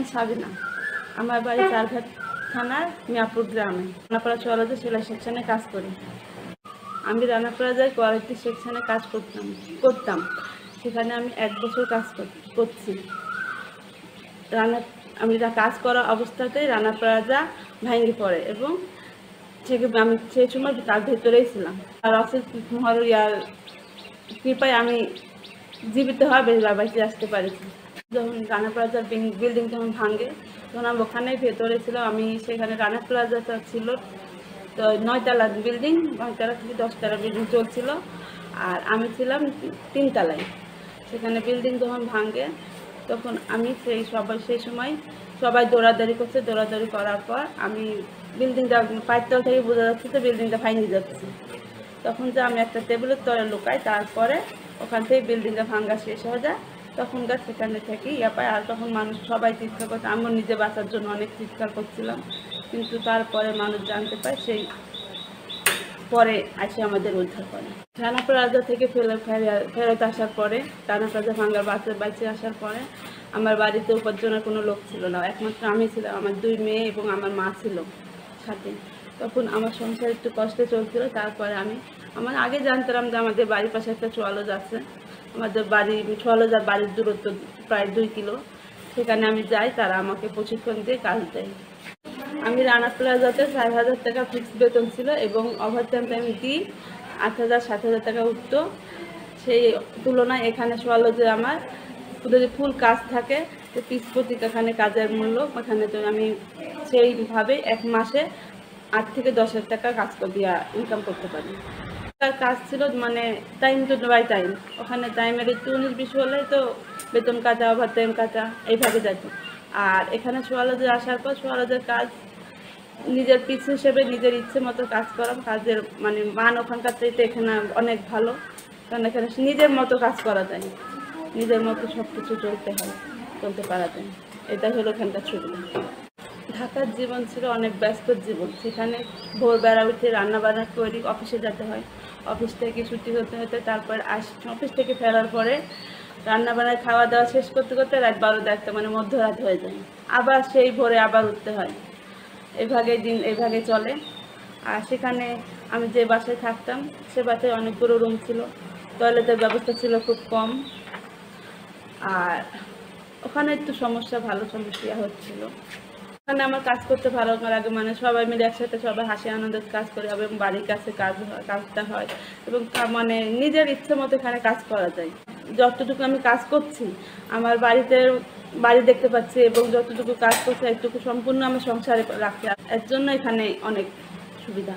নাম সাবিনা। আমার বাড়ি চারঘাট থানার মিয়াপুর গ্রামে। রানাপাড়া চুয়ালজে সেলাই সেকশনে কাজ করি। আমি রানাপাড়ায় কোয়ালিটি সেকশনে কাজ করতাম। সেখানে আমি 1 বছর কাজ করছি। আমি কাজ করা অবস্থাতেই রানাপাড়া ভেঙে পড়ে এবং আমি সেই সময় তার ভেতরেই ছিলাম। আর অশেষ মহরিয়ার কৃপায় আমি জীবিত হয়ে বেঁচে আসতে পারেছি। যখন রানা প্লাজার বিল্ডিং যখন ভাঙে তখন আমি ওখানেই ভেতরে ছিলাম। আমি সেখানে রানা প্লাজাটা ছিল তো 9 তলা বিল্ডিং, 9 তলা থেকে 10 তলা বিল্ডিং চলছিল, আর আমি ছিলাম 3 তলায়। সেখানে বিল্ডিং যখন ভাঙে তখন আমি সেই সময় সবাই দৌড়াদৌড়ি করছে। দৌড়াদৌড়ি করার পর আমি বিল্ডিংটা 5 তলা থেকে বোঝা যাচ্ছে যে বিল্ডিংটা ভাঙে যাচ্ছে। তখন যে আমি একটা টেবিলের তলে লুকাই, তারপরে ওখান থেকে বিল্ডিংটা ভাঙা শেষ হয়ে যায়। তখনকার সেখানে থেকে পায়। আর তখন মানুষ সবাই চিৎকার করছে। আমি নিজে বাঁচার জন্য অনেক চিৎকার করছিলাম, কিন্তু তারপরে মানুষ জানতে পায়, সেই পরে এসে আমাদের উদ্ধার করে। রানা প্লাজা থেকে ফেরত আসার পরে, রানা প্লাজা ভাঙার বাঁচে আসার পরে আমার বাড়িতে উপার্জনের কোনো লোক ছিল না, একমাত্র আমি ছিলাম। আমার 2 মেয়ে এবং আমার মা ছিল সাথে। তখন আমার সংসার একটু কষ্টে চলছিল। তারপরে আমার আগে জানতাম যে আমাদের বাড়ির পাশে একটা চুয়ালজ আছে। আমাদের চুয়ালজ আর বাড়ির দূরত্ব প্রায় 2 কিলো। সেখানে আমি যাই, তারা আমাকে প্রশিক্ষণ দিয়ে কাজ দেয়। আমি রানা প্লাজাতে 4,000 টাকা ফিক্সড বেতন ছিল এবং ওভারটাইম টাইম দিই 8,000-7,000 টাকা উঠতো। সেই তুলনায় এখানে চুয়ালজে আমার যদি ফুল কাজ থাকে তো পিস প্রতি এখানে কাজের মূল্য, এখানে তো আমি সেইভাবে 1 মাসে 8 থেকে 10,000 টাকা কাজ দিয়া ইনকাম করতে পারি। তার কাজ ছিল মানে টাইম টু বাই টাইম। ওখানে টাইমের একটু 19-20 হলে তো বেতন কাটা, ওভারটাইম কাটা এইভাবে যেত। আর এখানে চুয়ালজে আসার পর চুয়ালজের কাজ নিজের পিস হিসেবে নিজের ইচ্ছে মতো কাজ করা, কাজের মানে মান ওখানকার চাইতে এখানে অনেক ভালো। কারণ এখানে নিজের মতো কাজ করা যায়, নিজের মতো সব কিছু চলতে পারা যায়। এটাই হলো এখানকার সুবিধা। ঢাকার জীবন ছিল অনেক ব্যস্ত জীবন। সেখানে ভোরবেলা উঠে রান্নাবান্না করি, অফিসে যেতে হয়, অফিস থেকে ছুটি হতে তারপর অফিস থেকে ফেরার পরে রান্নাবান্না খাওয়া দাওয়া শেষ করতে করতে রাত 12-1 মানে মধ্যরাত হয়ে যায়। আবার সেই ভোরে আবার উঠতে হয়। এইভাবে চলে। আর সেখানে আমি যে বাসায় থাকতাম সে বাসায় অনেকগুলো রুম ছিল, টয়লেটের ব্যবস্থা ছিল খুব কম। আর ওখানে একটু ভালো সমস্যা হচ্ছিল। ওখানে আমার কাজ করতে ভালো লাগে, মানে সবাই মিলে একসাথে সবাই হাসি আনন্দের কাজ করে এবং বাড়ির কাছে কাজটা হয় এবং মানে নিজের ইচ্ছে মতো এখানে কাজ করা যায়। যতটুকু আমি কাজ করছি আমার বাড়ি দেখতে পাচ্ছি এবং যতটুকু কাজ করছি এতটুকু সম্পূর্ণ আমার সংসারে রাখতে, এর জন্য এখানে অনেক সুবিধা।